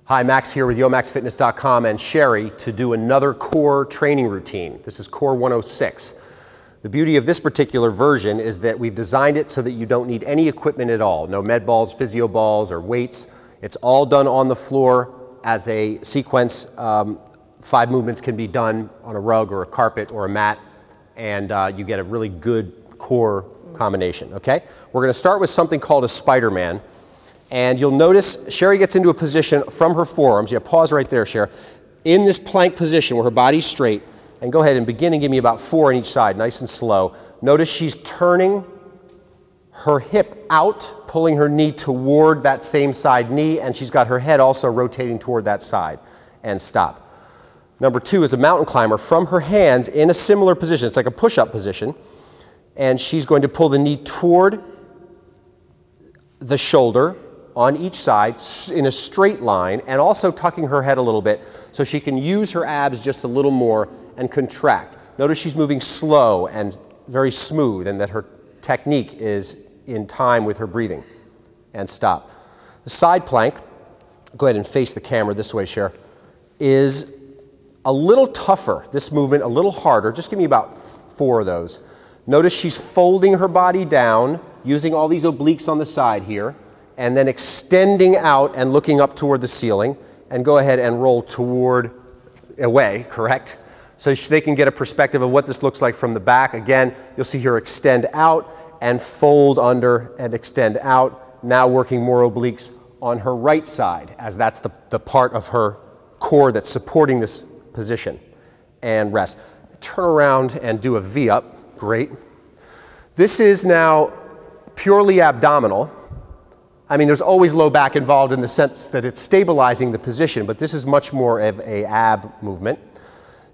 Hi, Max here with YoMaxFitness.com and Sherry to do another core training routine. This is Core 106. The beauty of this particular version is that we've designed it so that you don't need any equipment at all. No med balls, physio balls, or weights. It's all done on the floor as a sequence. 5 movements can be done on a rug or a carpet or a mat, and you get a really good core combination, okay? We're gonna start with something called a Spider-Man. And you'll notice Sherry gets into a position from her forearms. Yeah, pause right there, Sherry. In this plank position where her body's straight, and go ahead and begin and give me about 4 on each side, nice and slow. Notice she's turning her hip out, pulling her knee toward that same side knee, and she's got her head also rotating toward that side. And stop. Number 2 is a mountain climber from her hands in a similar position. It's like a push-up position. And she's going to pull the knee toward the shoulder on each side in a straight line, and also tucking her head a little bit so she can use her abs just a little more and contract. Notice she's moving slow and very smooth, and that her technique is in time with her breathing. And stop. The side plank, go ahead and face the camera this way, Cher, is a little tougher. This movement a little harder. Just give me about 4 of those. Notice she's folding her body down, using all these obliques on the side here, and then extending out and looking up toward the ceiling, and go ahead and roll away, correct? So they can get a perspective of what this looks like from the back. Again, you'll see her extend out and fold under and extend out, now working more obliques on her right side, as that's the part of her core that's supporting this position. And rest. Turn around and do a V-up, great. This is now purely abdominal. I mean, there's always low back involved in the sense that it's stabilizing the position, but this is much more of a ab movement.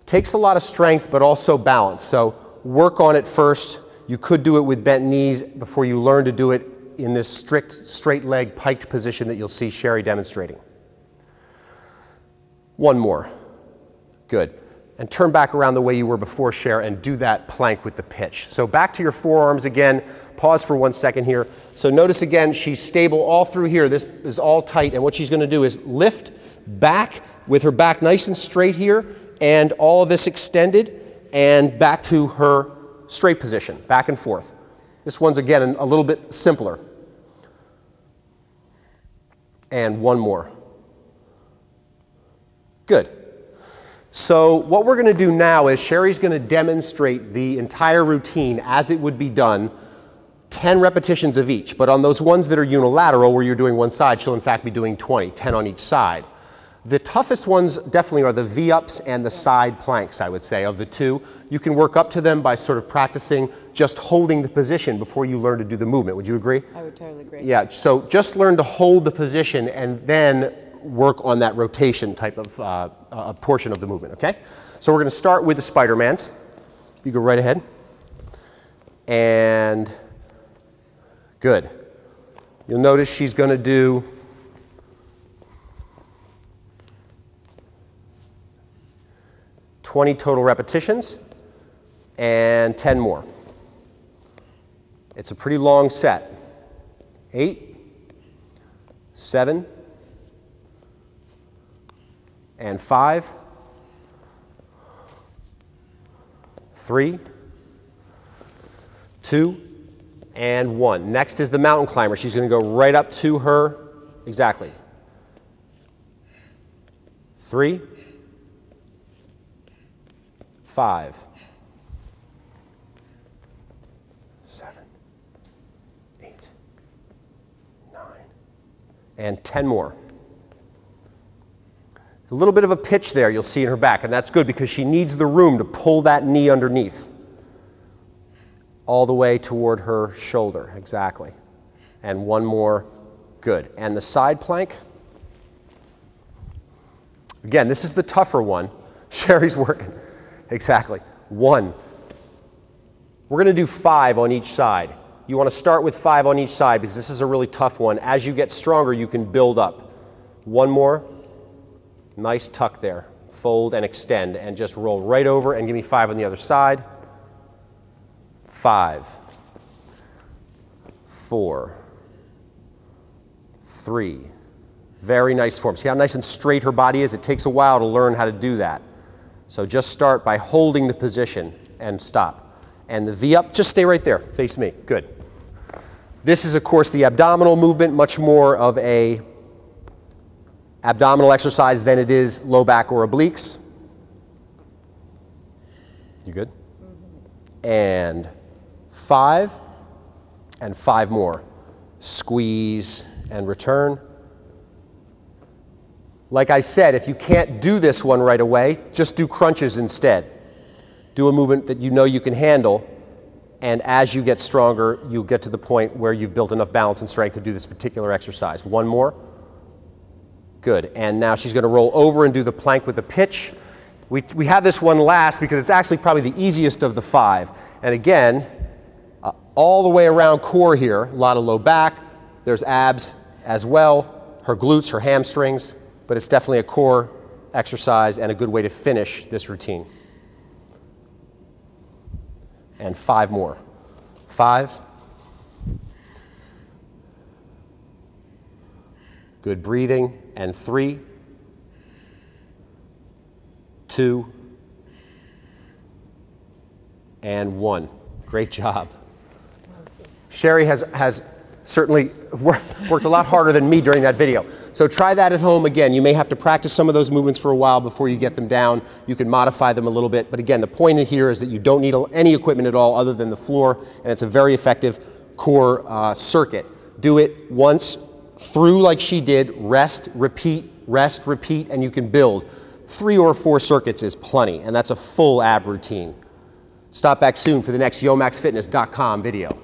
Takes a lot of strength, but also balance. So work on it first. You could do it with bent knees before you learn to do it in this strict, straight leg piked position that you'll see Sherry demonstrating. 1 more. Good. And turn back around the way you were before, Sherry, and do that plank with the pitch. So back to your forearms again. Pause for 1 second here. So notice again, she's stable all through here. This is all tight, and what she's going to do is lift back with her back nice and straight here, and all of this extended, and back to her straight position, back and forth. This one's again a little bit simpler. And 1 more. Good. So what we're going to do now is Sherry's going to demonstrate the entire routine as it would be done, 10 repetitions of each, but on those ones that are unilateral where you're doing one side, she'll in fact be doing 20, 10 on each side. The toughest ones definitely are the V-ups and the side planks, I would say, of the 2. You can work up to them by sort of practicing just holding the position before you learn to do the movement. Would you agree? I would totally agree. Yeah, so just learn to hold the position and then work on that rotation type of portion of the movement, okay? So we're going to start with the Spider-Mans. You go right ahead. And good. You'll notice she's going to do 20 total repetitions and 10 more. It's a pretty long set. 8, 7, and 5, 3, 2, and 1. Next is the mountain climber. She's going to go right up to her, exactly. 3, 5, 7, 8, 9, and 10 more. A little bit of a pitch there you'll see in her back, and that's good because she needs the room to pull that knee underneath all the way toward her shoulder, exactly. And 1 more, good. And the side plank, again, this is the tougher one. Sherry's working, exactly. 1. We're going to do 5 on each side. You want to start with 5 on each side because this is a really tough one. As you get stronger, you can build up. 1 more, nice tuck there. Fold and extend, and just roll right over and give me 5 on the other side. 5, 4, 3, Very nice form. See how nice and straight her body is? It takes a while to learn how to do that. So just start by holding the position and stop. And the V up, just stay right there, face me, good. This is of course the abdominal movement, much more of a abdominal exercise than it is low back or obliques. You good? And 5, and 5 more. Squeeze and return. Like I said, if you can't do this one right away, just do crunches instead. Do a movement that you know you can handle, and as you get stronger, you'll get to the point where you've built enough balance and strength to do this particular exercise. 1 more. Good. And now she's going to roll over and do the plank with a pitch. We have this one last because it's actually probably the easiest of the 5. And again, all the way around core here, a lot of low back. There's abs as well, her glutes, her hamstrings, but it's definitely a core exercise and a good way to finish this routine. And 5 more. 5. Good breathing. And 3, 2, and 1. Great job. Sherry has certainly worked a lot harder than me during that video. So try that at home again. You may have to practice some of those movements for a while before you get them down. You can modify them a little bit. But again, the point in here is that you don't need any equipment at all other than the floor, and it's a very effective core circuit. Do it once through like she did, rest, repeat, and you can build. 3 or 4 circuits is plenty, and that's a full ab routine. Stop back soon for the next YoMaxFitness.com video.